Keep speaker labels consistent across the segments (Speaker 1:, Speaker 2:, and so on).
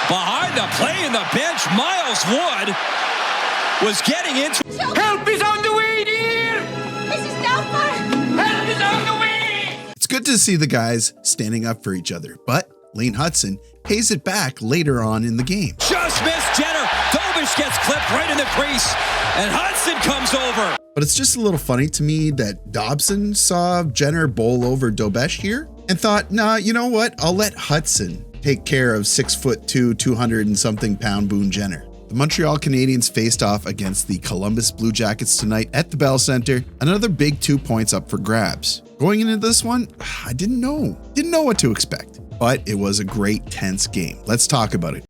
Speaker 1: Behind the play in the bench, Miles Wood was getting into...
Speaker 2: Help is on the way, dear! Mrs. Doubtfire! Help is on the way!
Speaker 3: It's good to see the guys standing up for each other, but Lane Hutson pays it back later on in the game.
Speaker 1: Just missed Jenner. Dobes gets clipped right in the crease, and Hudson comes over.
Speaker 3: But it's just a little funny to me that Dobson saw Jenner bowl over Dobes here and thought, nah, you know what? I'll let Hudson take care of 6'2", 200 and something pound Boone Jenner. The Montreal Canadiens faced off against the Columbus Blue Jackets tonight at the Bell Center. Another big 2 points up for grabs. Going into this one, I didn't know what to expect, but it was a great tense game. Let's talk about it.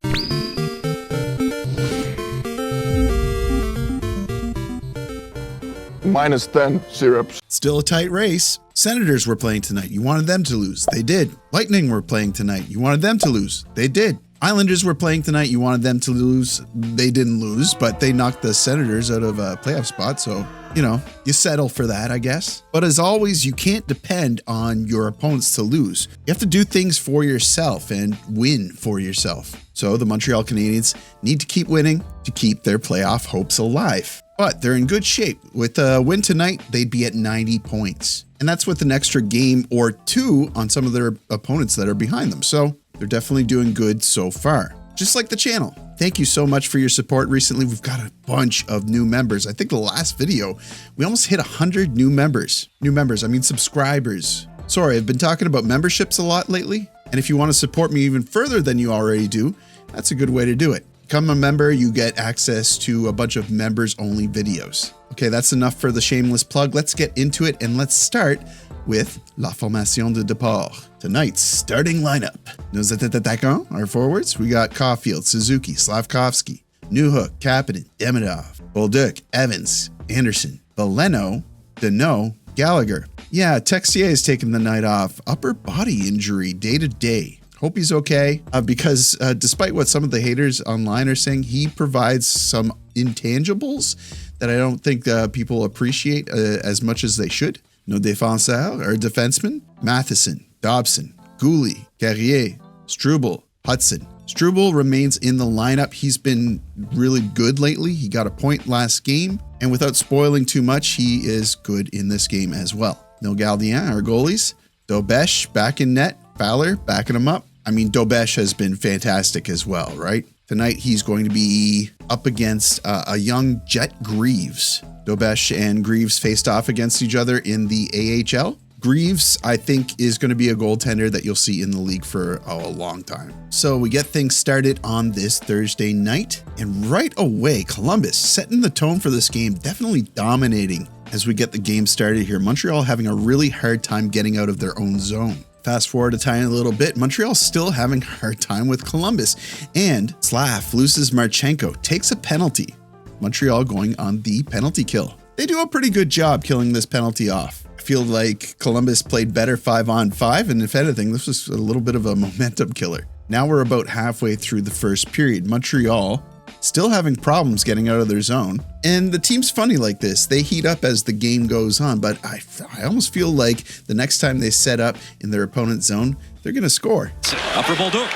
Speaker 4: -10 syrups.
Speaker 3: Still a tight race. Senators were playing tonight. You wanted them to lose. They did. Lightning were playing tonight. You wanted them to lose. They did. Islanders were playing tonight. You wanted them to lose. They didn't lose, but they knocked the Senators out of a playoff spot. So, you know, you settle for that, I guess. But as always, you can't depend on your opponents to lose. You have to do things for yourself and win for yourself. So the Montreal Canadiens need to keep winning to keep their playoff hopes alive. But they're in good shape. With a win tonight, they'd be at 90 points. And that's with an extra game or two on some of their opponents that are behind them. So they're definitely doing good so far. Just like the channel. Thank you so much for your support recently. We've got a bunch of new members. I think the last video, we almost hit 100 new members. I mean subscribers. Sorry, I've been talking about memberships a lot lately. And if you want to support me even further than you already do, that's a good way to do it. Become a member, you get access to a bunch of members-only videos. Okay, that's enough for the shameless plug. Let's get into it, and let's start with La Formation de Départ. Tonight's starting lineup. Nos attaquants, our forwards, we got Caulfield, Suzuki, Slavkovsky, Newhook, Kapanen, Demidov, Bolduc, Evans, Anderson, Veleno, Deneau, Gallagher. Yeah, Texier is taking the night off. Upper body injury, day to day. Hope he's okay, because despite what some of the haters online are saying, he provides some intangibles that I don't think people appreciate as much as they should. No défenseur or defenseman, Matheson, Dobson, Gouli, Carrier, Struble, Hudson. Struble remains in the lineup. He's been really good lately. He got a point last game, and without spoiling too much, he is good in this game as well. No Gardien, our goalies. Dobes back in net. Fowler backing him up. I mean, Dobes has been fantastic as well, right? Tonight, he's going to be up against a young Jet Greaves. Dobes and Greaves faced off against each other in the AHL. Greaves, I think, is going to be a goaltender that you'll see in the league for a long time. So we get things started on this Thursday night. And right away, Columbus setting the tone for this game, definitely dominating as we get the game started here. Montreal having a really hard time getting out of their own zone. Fast forward a tiny little bit, Montreal's still having a hard time with Columbus, and Slav loses Marchenko, takes a penalty. Montreal going on the penalty kill. They do a pretty good job killing this penalty off. I feel like Columbus played better 5-on-5, and if anything, this was a little bit of a momentum killer. Now we're about halfway through the first period. Montreal still having problems getting out of their zone. And the team's funny like this. They heat up as the game goes on, but I almost feel like the next time they set up in their opponent's zone, they're going to score.
Speaker 1: Up for Bolduc.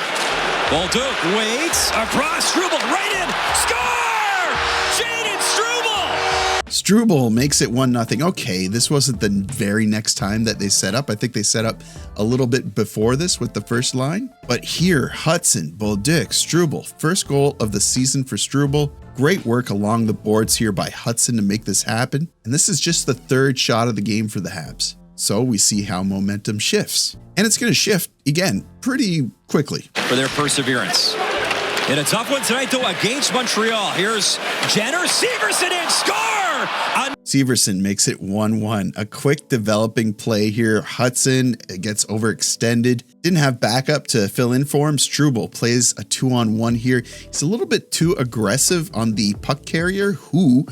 Speaker 1: Bolduc waits across Struble, right in, score! Jayden Struble!
Speaker 3: Struble makes it 1-0. Okay, this wasn't the very next time that they set up. I think they set up a little bit before this with the first line. But here, Hudson, Bolduc, Struble, first goal of the season for Struble. Great work along the boards here by Hudson to make this happen. And this is just the third shot of the game for the Habs. So we see how momentum shifts. And it's going to shift again pretty quickly.
Speaker 1: For their perseverance. In a tough one tonight, though, against Montreal. Here's Jenner, Severson in, score!
Speaker 3: Severson makes it 1-1. A quick developing play here. Hudson gets overextended. Didn't have backup to fill in for him. Struble plays a 2-on-1 here. He's a little bit too aggressive on the puck carrier, who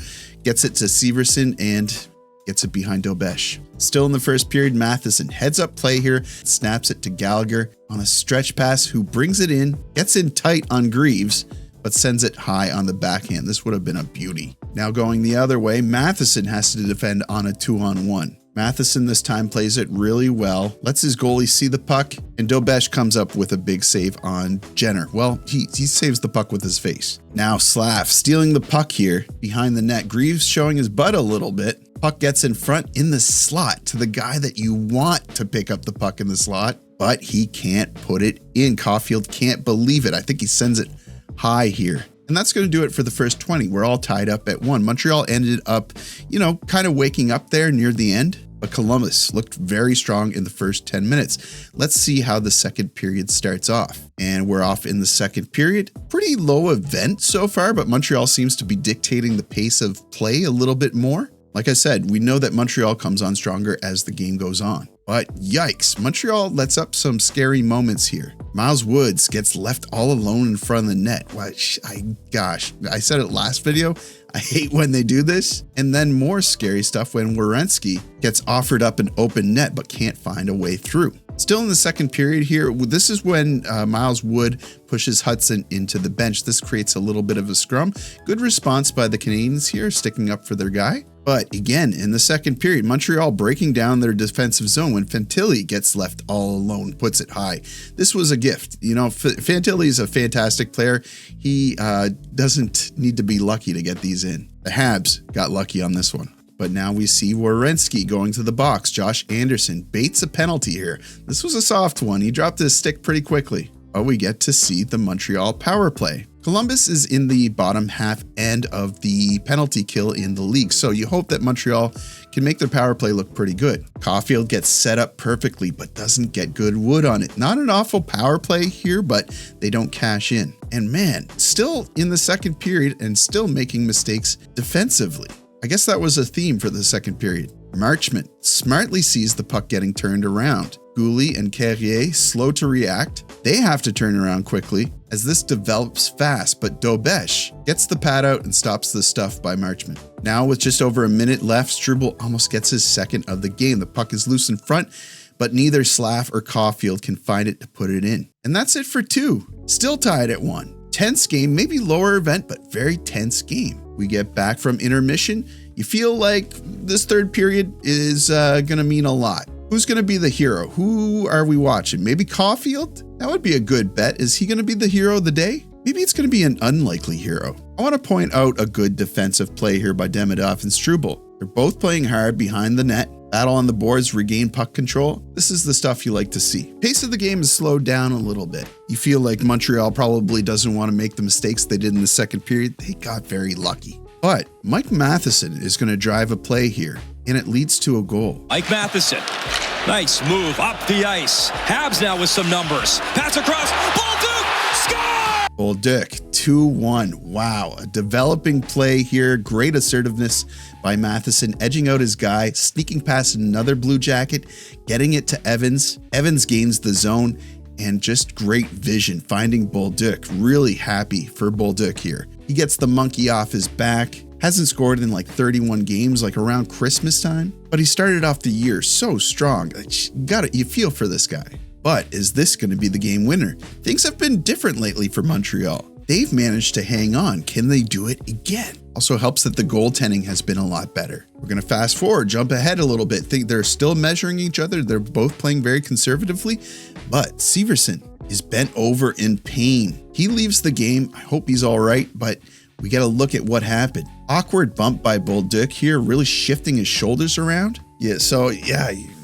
Speaker 3: gets it to Severson and gets it behind Dobes. Still in the first period, Matheson heads up play here, snaps it to Gallagher on a stretch pass, who brings it in, gets in tight on Greaves, but sends it high on the backhand. This would have been a beauty. Now going the other way, Matheson has to defend on a 2-on-1. Matheson this time plays it really well, lets his goalie see the puck, and Dobes comes up with a big save on Jenner. Well, he saves the puck with his face. Now Slav stealing the puck here behind the net. Greaves showing his butt a little bit. Puck gets in front in the slot to the guy that you want to pick up the puck in the slot, but he can't put it in. Caulfield can't believe it. I think he sends it high here. And that's going to do it for the first 20. We're all tied up at 1. Montreal ended up, kind of waking up there near the end, but Columbus looked very strong in the first 10 minutes. Let's see how the second period starts off. And we're off in the second period. Pretty low event so far, but Montreal seems to be dictating the pace of play a little bit more. Like I said, we know that Montreal comes on stronger as the game goes on. But yikes, Montreal lets up some scary moments here. Miles Woods gets left all alone in front of the net. I said it last video. I hate when they do this. And then more scary stuff when Werenski gets offered up an open net but can't find a way through. Still in the second period here, this is when Miles Wood pushes Hudson into the bench. This creates a little bit of a scrum. Good response by the Canadiens here, sticking up for their guy. But again, in the second period, Montreal breaking down their defensive zone when Fantilli gets left all alone, puts it high. This was a gift. Fantilli is a fantastic player. He doesn't need to be lucky to get these in. The Habs got lucky on this one. But now we see Werenski going to the box. Josh Anderson baits a penalty here. This was a soft one. He dropped his stick pretty quickly. But we get to see the Montreal power play. Columbus is in the bottom half end of the penalty kill in the league, so you hope that Montreal can make their power play look pretty good. Caulfield gets set up perfectly, but doesn't get good wood on it. Not an awful power play here, but they don't cash in. And man, still in the second period and still making mistakes defensively. I guess that was a theme for the second period. Marchment smartly sees the puck getting turned around. Goulet and Carrier slow to react. They have to turn around quickly as this develops fast, but Dobes gets the pad out and stops the stuff by Marchment. Now with just over a minute left, Struble almost gets his second of the game. The puck is loose in front, but neither Slav or Caulfield can find it to put it in. And that's it for 2. Still tied at 1. Tense game, maybe lower event, but very tense game. We get back from intermission. You feel like this third period is going to mean a lot. Who's going to be the hero? Who are we watching? Maybe Caulfield? That would be a good bet. Is he going to be the hero of the day? Maybe it's going to be an unlikely hero. I want to point out a good defensive play here by Demidov and Struble. They're both playing hard behind the net. Battle on the boards, regain puck control. This is the stuff you like to see. Pace of the game is slowed down a little bit. You feel like Montreal probably doesn't want to make the mistakes they did in the second period. They got very lucky. But Mike Matheson is going to drive a play here, and it leads to a goal.
Speaker 1: Mike Matheson. Nice move up the ice. Habs now with some numbers. Pass across. Bolduc! Score!
Speaker 3: Bolduc, 2-1. Wow, a developing play here. Great assertiveness by Matheson, edging out his guy, sneaking past another Blue Jacket, getting it to Evans. Evans gains the zone, and just great vision, finding Bolduc. Really happy for Bolduc here. He gets the monkey off his back. Hasn't scored in like 31 games, like around Christmas time. But he started off the year so strong. You feel for this guy. But is this going to be the game winner? Things have been different lately for Montreal. They've managed to hang on. Can they do it again? Also helps that the goaltending has been a lot better. We're going to fast forward, jump ahead a little bit. Think they're still measuring each other. They're both playing very conservatively. But Severson is bent over in pain. He leaves the game. I hope he's all right, but we got to look at what happened. Awkward bump by Bolduc here, really shifting his shoulders around. You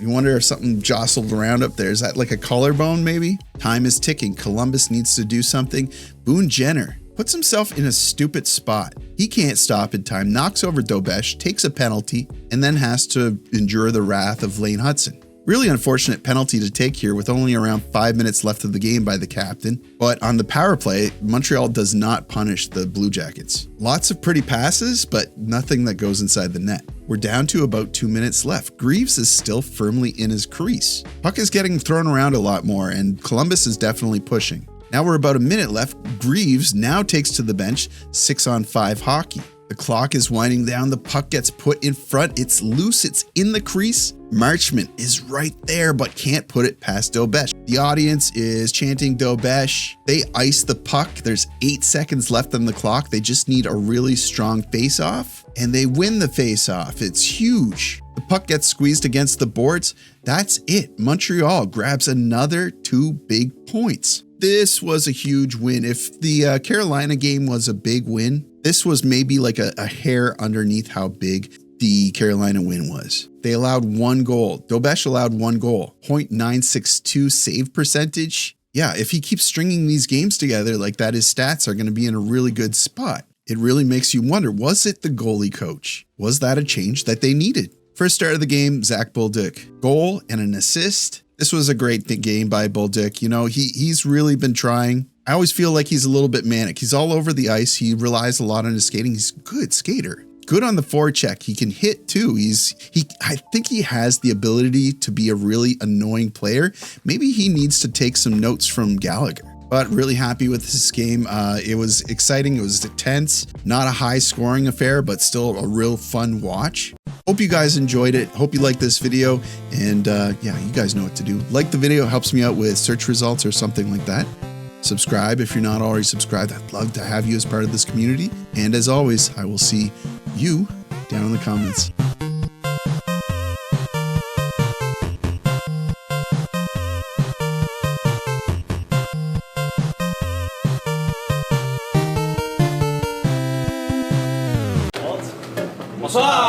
Speaker 3: wonder if something jostled around up there. Is that like a collarbone maybe? Time is ticking. Columbus needs to do something. Boone Jenner puts himself in a stupid spot. He can't stop in time, knocks over Dobes, takes a penalty, and then has to endure the wrath of Lane Hudson. Really unfortunate penalty to take here with only around 5 minutes left of the game by the captain. But on the power play, Montreal does not punish the Blue Jackets. Lots of pretty passes, but nothing that goes inside the net. We're down to about 2 minutes left. Greaves is still firmly in his crease. Puck is getting thrown around a lot more, and Columbus is definitely pushing. Now we're about a minute left. Greaves now takes to the bench 6-on-5 hockey. The clock is winding down. The puck gets put in front. It's loose. It's in the crease. Marchment is right there, but can't put it past Dobes. The audience is chanting Dobes. They ice the puck. There's 8 seconds left on the clock. They just need a really strong face-off, and they win the face-off. It's huge. The puck gets squeezed against the boards. That's it. Montreal grabs another 2 big points. This was a huge win. If the Carolina game was a big win, this was maybe like a hair underneath how big the Carolina win was. They allowed 1 goal. Dobes allowed 1 goal. .962 save percentage. Yeah, if he keeps stringing these games together like that, his stats are going to be in a really good spot. It really makes you wonder, was it the goalie coach? Was that a change that they needed? First start of the game, Zack Bolduc. Goal and an assist. This was a great game by Bolduc. You know, he's really been trying. I always feel like he's a little bit manic. He's all over the ice. He relies a lot on his skating. He's a good skater. Good on the forecheck. He can hit too. I think he has the ability to be a really annoying player. Maybe he needs to take some notes from Gallagher. But really happy with this game. It was exciting. It was intense. Not a high scoring affair, but still a real fun watch. Hope you guys enjoyed it. Hope you liked this video. And yeah, you guys know what to do. Like the video, helps me out with search results or something like that. Subscribe if you're not already subscribed. I'd love to have you as part of this community. And as always, I will see you down in the comments.
Speaker 4: Bonsoir.